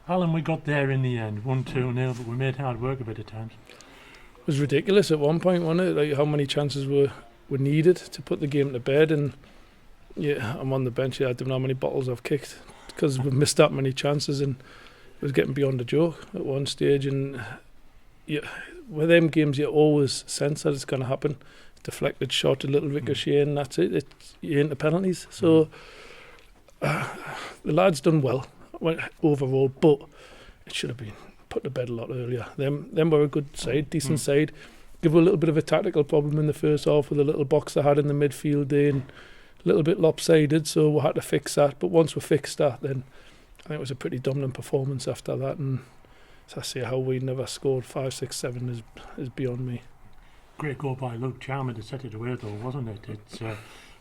Alan, we got there in the end, 1-2-0, but we made hard work of it at times. It was ridiculous at one point, wasn't it? Like how many chances were needed to put the game to bed. And yeah, I'm on the bench here. I don't know how many bottles I've kicked because we've missed that many chances, and it was getting beyond a joke at one stage. And yeah, with them games, you always sense that it's going to happen. Deflected shot, a little ricochet, and that's it. You're into penalties. So the lads done well overall, but it should have been put to bed a lot earlier. Them were a good side, decent side. Give a little bit of a tactical problem in the first half with the little box they had in the midfield there, and a little bit lopsided, so we had to fix that. But once we fixed that, then I think it was a pretty dominant performance after that. And as I say, how we never scored 5, 6, 7 is beyond me. Great goal by Luke Chalmers to set it away, though, wasn't it? It's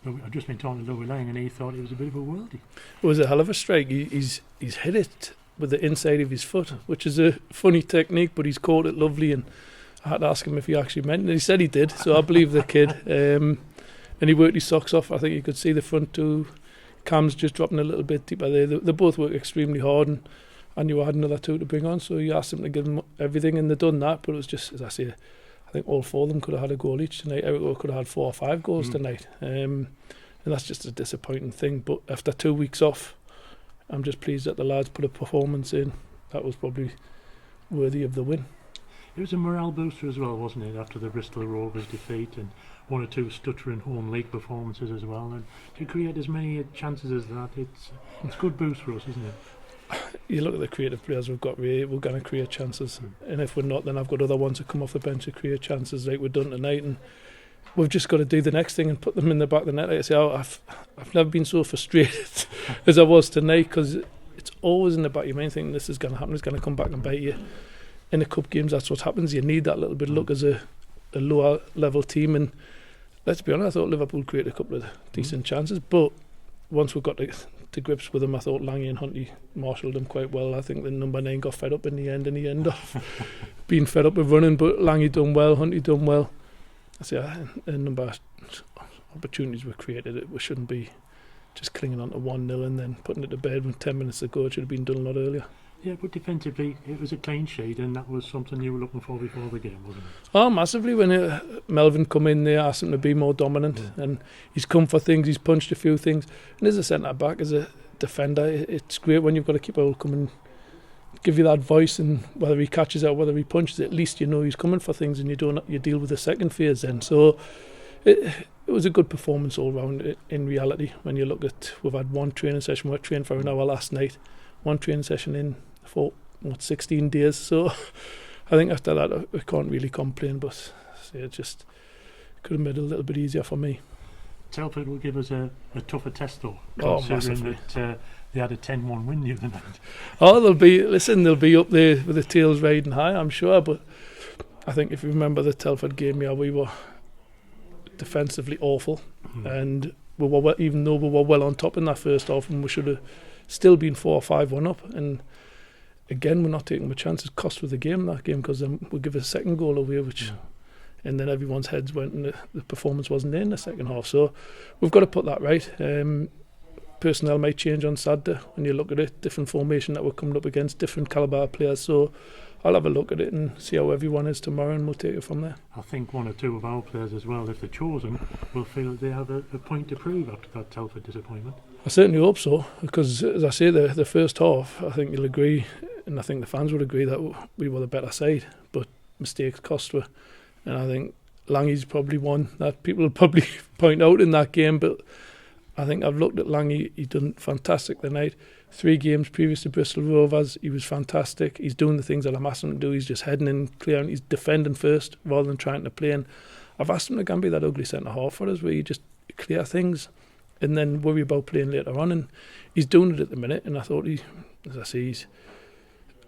I've just been talking to Louis Lang, and he thought it was a bit of a worldie. It was a hell of a strike. He's hit it with the inside of his foot, which is a funny technique, but he's caught it lovely. And I had to ask him if he actually meant it. He said he did, so I believe the kid. And he worked his socks off. I think you could see the front two cams just dropping a little bit deeper there. They both worked extremely hard, and I knew I had another two to bring on, so he asked him to give them everything, and they done that. But it was just, as I say, I think all four of them could have had a goal each tonight. Eric could have had 4 or 5 goals tonight. And that's just a disappointing thing. But after 2 weeks off, I'm just pleased that the lads put a performance in. That was probably worthy of the win. It was a morale booster as well, wasn't it, after the Bristol Rovers defeat and 1 or 2 stuttering home league performances as well. And to create as many chances as that, it's a good boost for us, isn't it? You look at the creative players we've got, we're going to create chances. And if we're not, then I've got other ones that come off the bench to create chances like we've done tonight. And we've just got to do the next thing and put them in the back of the net. Like I say, I've never been so frustrated as I was tonight, because it's always in the back of your mind thinking this is going to happen, it's going to come back and bite you. In the cup games, that's what happens. You need that little bit of luck as a lower level team. And let's be honest, I thought Liverpool created a couple of decent chances, but once we got to grips with them, I thought Lange and Hunty marshalled them quite well. I think the number 9 got fed up in the end, and he ended up being fed up with running, but Lange done well, Hunty done well. I say a number of opportunities were created. We shouldn't be just clinging on to 1-0 and then putting it to bed when 10 minutes ago. It should have been done a lot earlier. Yeah, but defensively, it was a clean sheet, and that was something you were looking for before the game, wasn't it? Oh, massively. When Melvin come in there, asked him to be more dominant, and he's come for things, he's punched a few things. And as a centre-back, as a defender, it's great when you've got a keeper who'll come and give you that voice, and whether he catches it or whether he punches it, at least you know he's coming for things, and you deal with the second phase then. So it was a good performance all round in reality. When you look at, we've had 1 training session, we trained for an hour last night, 1 training session in for 16 days, so I think after that I can't really complain, but it just could have made it a little bit easier for me. Telford will give us a tougher test though, massively. That they had a 10-1 win the other night. Oh, they'll be up there with the tails riding high, I'm sure. But I think if you remember the Telford game, yeah, we were defensively awful, and we were, even though we were well on top in that first half, and we should have still been 4 or 5-1 up. And again, we're not taking the chances. Cost with the game, that game, because then we give a second goal away, and then everyone's heads went, and the performance wasn't there in the second half. So we've got to put that right. Personnel might change on Saturday when you look at it, different formation that we're coming up against, different calibre of players. So I'll have a look at it and see how everyone is tomorrow, and we'll take it from there. I think 1 or 2 of our players as well, if they're chosen, will feel that they have a point to prove after that Telford disappointment. I certainly hope so, because as I say, the first half, I think you'll agree, and I think the fans would agree, that we were the better side, but mistakes cost us. And I think Lange's probably one that people will probably point out in that game, but I think I've looked at Lange, he done fantastic tonight. 3 games previous to Bristol Rovers, he was fantastic. He's doing the things that I'm asking him to do. He's just heading in, clearing, he's defending first rather than trying to play. And I've asked him to go and be that ugly centre-half for us, where you just clear things and then worry about playing later on. And he's doing it at the minute, and I thought as I say,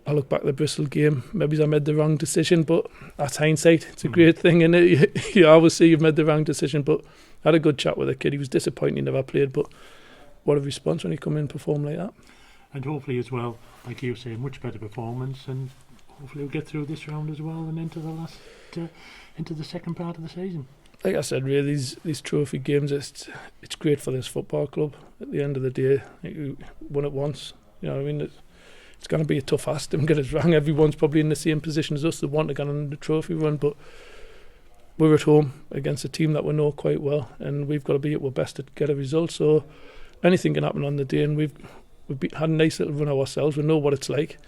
I look back at the Bristol game, maybe I made the wrong decision, but that's hindsight. It's a great thing, and you always see you've made the wrong decision. But I had a good chat with the kid. He was disappointed he never played, but what a response when he come in and perform like that. And hopefully as well, like you say, much better performance, and hopefully we'll get through this round as well and into the second part of the season. Like I said, really, these trophy games, it's great for this football club. At the end of the day, you won it once. You know what I mean? It's it's going to be a tough ask. Don't get us wrong. Everyone's probably in the same position as us. They want to get on the trophy run, but we're at home against a team that we know quite well, and we've got to be at our best to get a result. So anything can happen on the day, and we've had a nice little run ourselves. We know what it's like,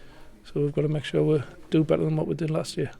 so we've got to make sure we do better than what we did last year.